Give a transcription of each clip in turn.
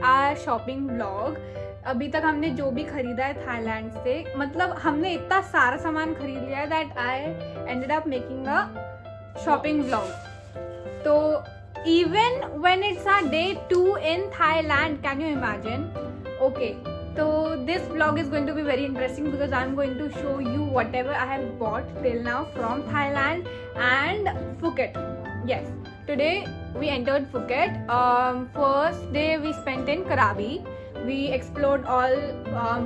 Our shopping vlog. अभी तक हमने जो भी खरीदा है थाईलैंड से, मतलब हमने इतना सारा सामान खरीद लिया है that I ended up making a shopping vlog. तो even when it's our day 2 in Thailand, can you imagine? Okay, so this vlog is going to be very interesting because I'm going to show you whatever I have bought till now from Thailand and Phuket. Yes, today we entered Phuket. First day we spent in Krabi. We explored all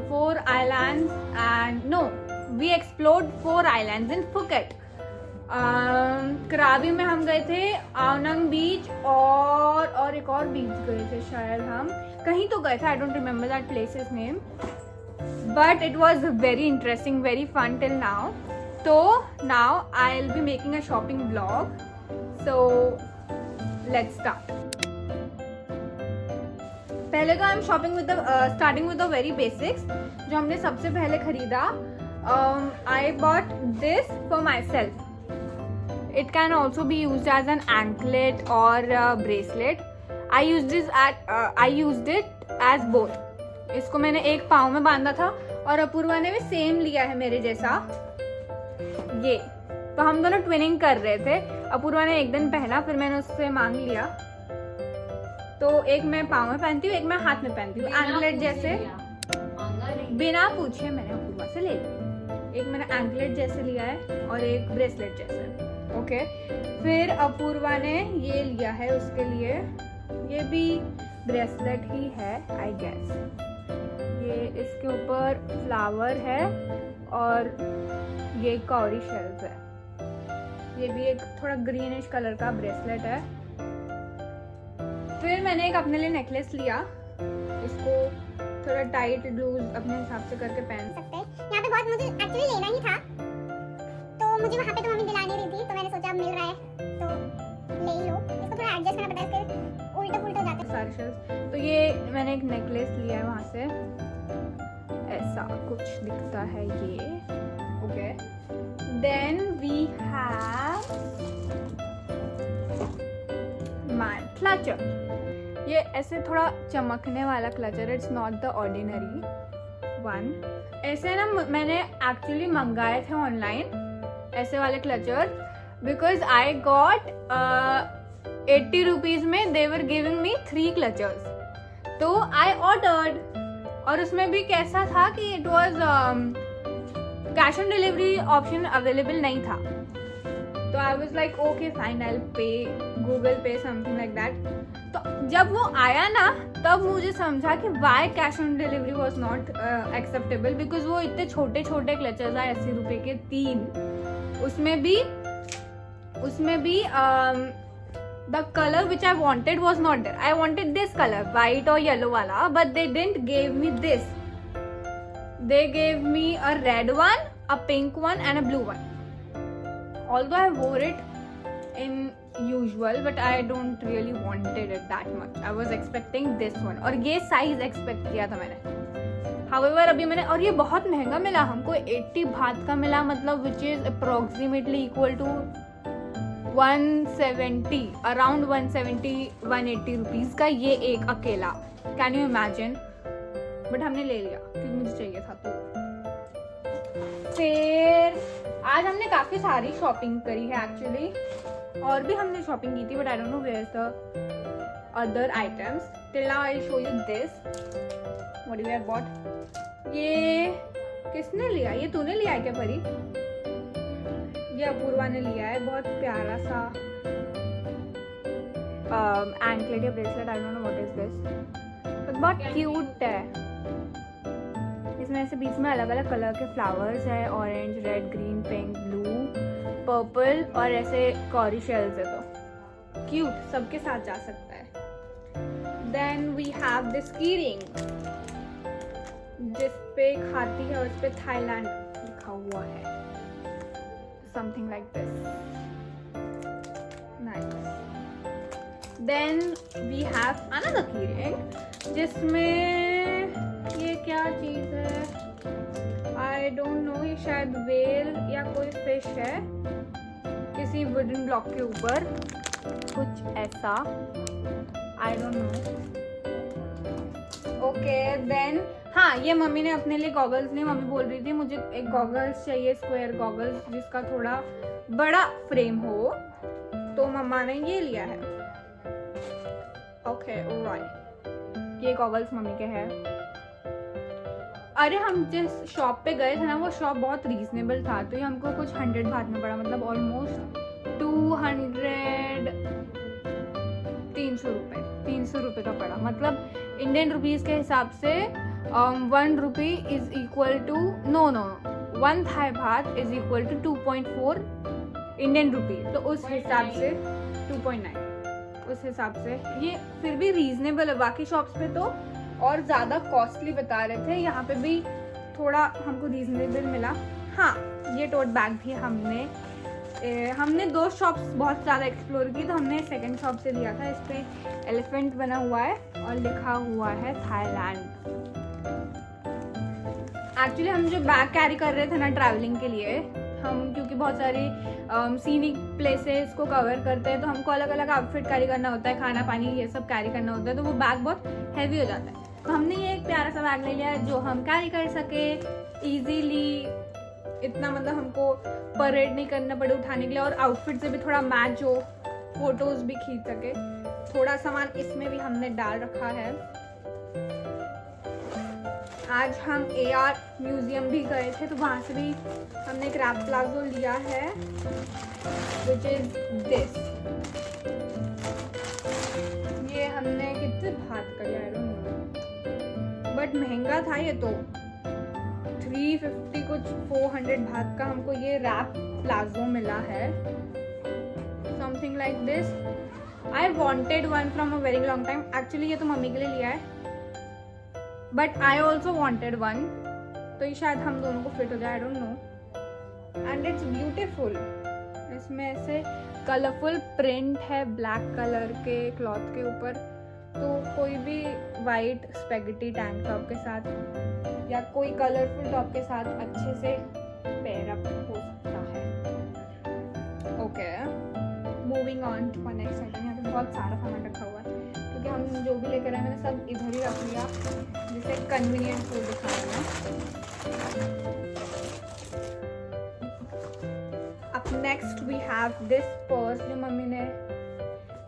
4 islands, and no, we explored 4 islands in Phuket. कराबी में हम गए थे आवनंग बीच और एक और बीच गए थे शायद, हम कहीं तो गए थे, I don't remember that place's name, but it was very interesting, very fun till now. तो now I will be making a shopping vlog, so let's start. पहले तो I am shopping with starting with the very basics. जो हमने सबसे पहले खरीदा, I bought this for my It can also be used as an anklet or bracelet. I used it as both. इसको मैंने एक पाँव में बांधा था और अपूर्वा ने भी सेम लिया है मेरे जैसा ये। तो हम दोनों ट्विनिंग कर रहे थे। अपूर्वा ने एक दिन पहना, फिर मैंने उससे मांग लिया। तो एक मैं पाँव में पहनती हूँ, एक मैं हाथ में पहनती हूँ, एंकलेट जैसे। बिना पूछे मैंने अपूर्वा से ले लिया। एक मैंने एंकलेट जैसे लिया है और एक ब्रेसलेट जैसे। ओके, फिर अपूर्वा ने ये लिया है उसके लिए, ये भी ब्रेसलेट ही है आई गेस। ये इसके ऊपर फ्लावर है और ये कौरी शेल्स है। ये भी एक थोड़ा ग्रीनिश कलर का ब्रेसलेट है। फिर मैंने एक अपने लिए नेकलेस लिया, इसको थोड़ा टाइट लूज अपने हिसाब से करके पहन सकते हैं। यहाँ पे बहुत मुझे एक्चुअली लेना ही था, तो मुझे वहाँ पे तो मम्मी दिला नहीं रही थी, तो मैंने सोचा अब मिल रहा है तो ले ही लो। इसको थोड़ा एडजस्ट करना पड़ता है, इसके उल्टे पुल्टे हो जाते हैं सारे शेल्स। तो ये मैंने एक नेकलेस लिया है वहाँ से, ऐसा कुछ दिखता है ये। Okay, then we have my clutcher. ये ऐसे थोड़ा चमकने वाला clutcher, it's not the ordinary one. ऐसे ना मैंने एक्चुअली मंगाए थे ऑनलाइन ऐसे वाले clutcher, because I got 80 rupees में they were giving me 3 clutchers. तो आई ऑर्डर्ड, और उसमें भी कैसा था कि it was cash on delivery option available नहीं था। तो I was like okay fine, I will pay Google Pay something like that. तो जब वो आया ना, तब मुझे समझा कि why cash on delivery was not acceptable, because वो इतने छोटे छोटे क्लचर्स आए 80 रुपए के 3। उसमें भी the color which I wanted was not there. I wanted this color, white or yellow वाला, but they didn't give me this. They gave me a red one, a pink one and a blue one. Although I wore it in usual, but I don't really wanted it that much. I was expecting this one, और ये size expect किया था मैंने। However, अभी मैंने, और ये बहुत महंगा मिला हमको, 80 बात का मिला, मतलब which is approximately equal to 170, around 170-180 rupees का ये एक अकेला। Can you imagine? बट हमने ले लिया क्योंकि मुझे चाहिए था। तो फिर आज हमने काफी सारी शॉपिंग करी है एक्चुअली, और भी हमने शॉपिंग की थी, but I don't know where is the other items. Till now I show you this what you have bought. ये किसने लिया? ये तूने लिया है क्या परी? ये अपूर्वा ने लिया है, बहुत प्यारा सा एंकलेट या bracelet, I don't know what is this, but बहुत क्यूट है। इसमें ऐसे बीच में अलग अलग कलर के फ्लावर्स है, orange, red, green, pink, blue, purple, और ऐसे कॉरी शेल्स है, तो क्यूट, सबके साथ जा सकता है। देन वी हैव दिस की रिंग जिस पे एक हाथी है और उस पे थाईलैंड लिखा हुआ है, something like this. Nice. Then we have another keyring जिसमें ये क्या चीज है, I don't know, ये शायद वेल या कोई फिश है किसी वुडन ब्लॉक के ऊपर, कुछ ऐसा, I don't know. Okay then हाँ, ये मम्मी ने अपने लिए गॉगल्स नहीं, मम्मी बोल रही थी मुझे एक गॉगल्स चाहिए, स्क्वायर गॉगल्स जिसका थोड़ा बड़ा फ्रेम हो, तो मम्मा ने ये लिया है। ओके राइट, ये गॉगल्स मम्मी के हैं। अरे हम जिस शॉप पे गए थे ना, वो शॉप बहुत रीजनेबल था, तो ये हमको कुछ 100 बात में पड़ा, मतलब ऑलमोस्ट 300 रुपये का पड़ा। मतलब इंडियन रुपीज़ के हिसाब से 1 rupee is equal to no 1 Thai baht is equal to 2.4 Indian rupee, तो उस हिसाब से 2.9, उस हिसाब से ये फिर भी रीजनेबल है। बाकी शॉप्स पे तो और ज़्यादा कॉस्टली बता रहे थे, यहाँ पे भी थोड़ा हमको रीजनेबल मिला। हाँ, ये टोट बैग भी हमने 2 शॉप्स बहुत ज़्यादा एक्सप्लोर की, तो हमने सेकंड शॉप से लिया था। इस पे एलिफेंट बना हुआ है और लिखा हुआ है थाईलैंड। एक्चुअली हम जो बैग कैरी कर रहे थे ना ट्रैवलिंग के लिए, हम क्योंकि बहुत सारी सीनिक प्लेसेस को कवर करते हैं, तो हमको अलग अलग आउटफिट कैरी करना होता है, खाना पानी ये सब कैरी करना होता है, तो वो बैग बहुत हैवी हो जाता है। तो हमने ये एक प्यारा सा बैग ले लिया है जो हम कैरी कर सके इजीली, इतना मतलब हमको परेड नहीं करना पड़े उठाने के लिए, और आउटफिट से भी थोड़ा मैच हो, फोटोज भी खींच सके। थोड़ा सामान इसमें भी हमने डाल रखा है। आज हम AR म्यूजियम भी गए थे, तो वहाँ से भी हमने एक रैप प्लाजो लिया है, विच इज दिस। ये हमने कितने भात का लिया है, बट महंगा था ये तो, 350 कुछ 400 भात का हमको ये रैप प्लाजो मिला है, something like this. I wanted one from a very long time. Actually ये तो मम्मी के लिए लिया है, but I also wanted one, तो ये शायद हम दोनों को फिट हो जाए, आई don't no. And it's beautiful, इसमें ऐसे कलरफुल प्रिंट है ब्लैक कलर के क्लॉथ के ऊपर, तो कोई भी वाइट स्पेगेटी टैंक टॉप के साथ या कोई कलरफुल टॉप के साथ अच्छे से पेयर अप हो सकता है। Okay, moving on to next item. यहाँ पे बहुत सारा सामान रखा हुआ है, क्योंकि हम जो भी लेकर आए मैंने सब इधर ही रख लिया, जिससे कन्वीनियंट फूड दिखाना है। अब next we have this purse, जो मम्मी ने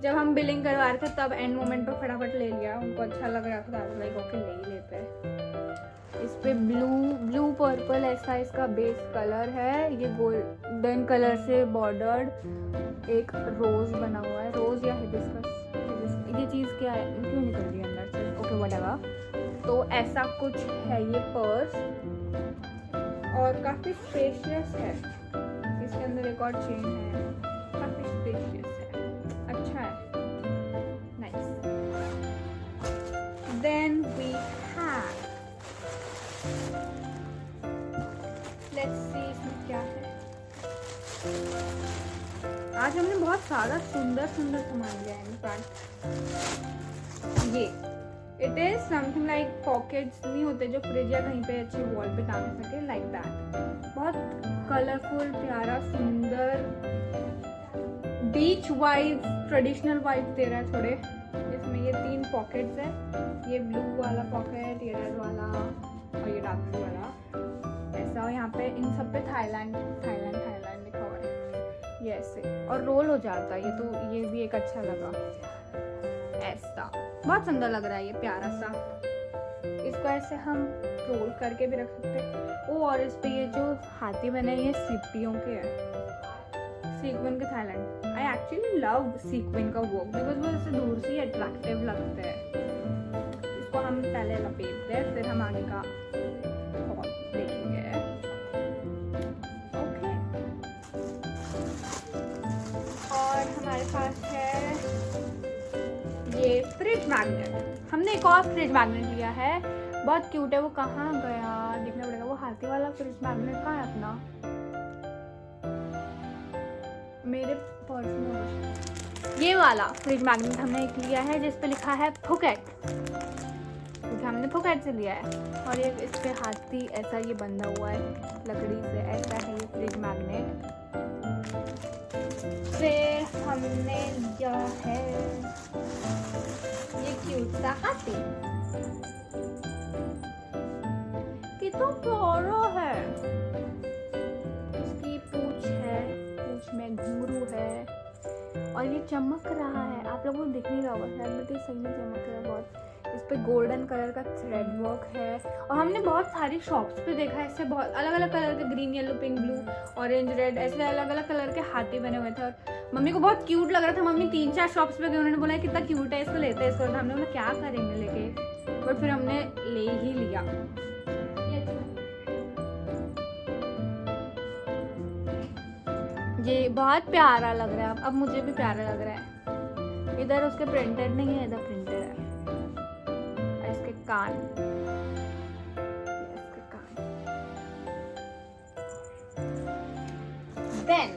जब हम बिलिंग करवा रहे थे तब एंड मोमेंट पर फटाफट ले लिया, उनको अच्छा लग रहा था, लाइक ओके ले ही लेते हैं। इस पे ब्लू पर्पल ऐसा इसका बेस कलर है, ये गोल्डन कलर से बॉर्डर्ड एक रोज बना हुआ है, रोज या हिबिस्कस, ये चीज़ क्या है, क्यों निकल रही है अंदर से, ओके व्हाटएवर। तो ऐसा कुछ है ये पर्स, और काफ़ी स्पेशियस है, इसके अंदर एक और चेन है, काफ़ी स्पेशियस है, अच्छा है, nice. Then we have, let's see इसमें क्या है। आज हमने बहुत सारा सुंदर सुंदर सामान लिया है। इनफैक्ट ये it is something like pockets नहीं होते जो फ्रिज या कहीं पे अच्छे वॉल पे टांग सके, लाइक दैट। बहुत कलरफुल, प्यारा, सुंदर, बीच वाइब, ट्रेडिशनल वाइब दे रहा है थोड़े। इसमें ये 3 पॉकेट्स है, ये ब्लू वाला पॉकेट, ये रेड वाला और ये डार्क ब्लू वाला ऐसा। और यहाँ पे इन सब पे थाईलैंड लिखा हुआ है, ये ऐसे और रोल हो जाता है ये, तो ये भी एक अच्छा लगा, ऐसा बहुत सुंदर लग रहा है ये, प्यारा सा। इसको ऐसे हम रोल करके भी रख सकते हैं। और इस पे ये जो हाथी बने ये सीपियों के हैं, सीक्वेंस के Thailand. I actually love sequence का वर्क, बिकॉज वो ऐसे दूर से ही अट्रैक्टिव लगता है। इसको हम पहले लपेटते हैं, फिर हम आगे का और देखेंगे। ओके, और हमारे पास है ये फ्रिज मैग्नेट। हमने एक और फ्रिज मैग्नेट लिया है, बहुत क्यूट है। वो कहाँ गया, देखना पड़ेगा। वो हाथी वाला फ्रिज मैग्नेट कहाँ है अपना, मेरे पर्स में। ये वाला फ्रिज मैग्नेट हमने एक लिया है जिस पे लिखा है फुकेट, क्योंकि हमने फुकेट से लिया है। और ये इस पे हाथी ऐसा ये बंधा हुआ है लकड़ी से, ऐसा है ये फ्रिज मैग्नेट। फिर हमने लिया है ये क्यूट सा हाथी, कितना प्यारा है। इसकी पूंछ है, पूंछ में घुंघरू है और ये चमक रहा है। आप लोगों को दिख नहीं रहा होगा शायद, बट ये सही में चमक रहा है बहुत। इस पे गोल्डन कलर का थ्रेड वर्क है और हमने बहुत सारी शॉप्स पे देखा है, इससे बहुत अलग अलग कलर के, green, yellow, pink, blue, orange, red, ऐसे अलग अलग कलर के हाथी बने हुए थे और मम्मी को बहुत क्यूट लग रहा था। मम्मी 3-4 शॉप्स पे गई, उन्होंने बोला कितना क्यूट है, इसको लेते हैं इसको। हमने बोला क्या करेंगे लेके, बट फिर हमने ले ही लिया। ये बहुत प्यारा लग रहा है, अब मुझे भी प्यारा लग रहा है। इधर उसके प्रिंटेड नहीं है, इधर प्रिंटेड है। और इसके कान, इसके कान। देन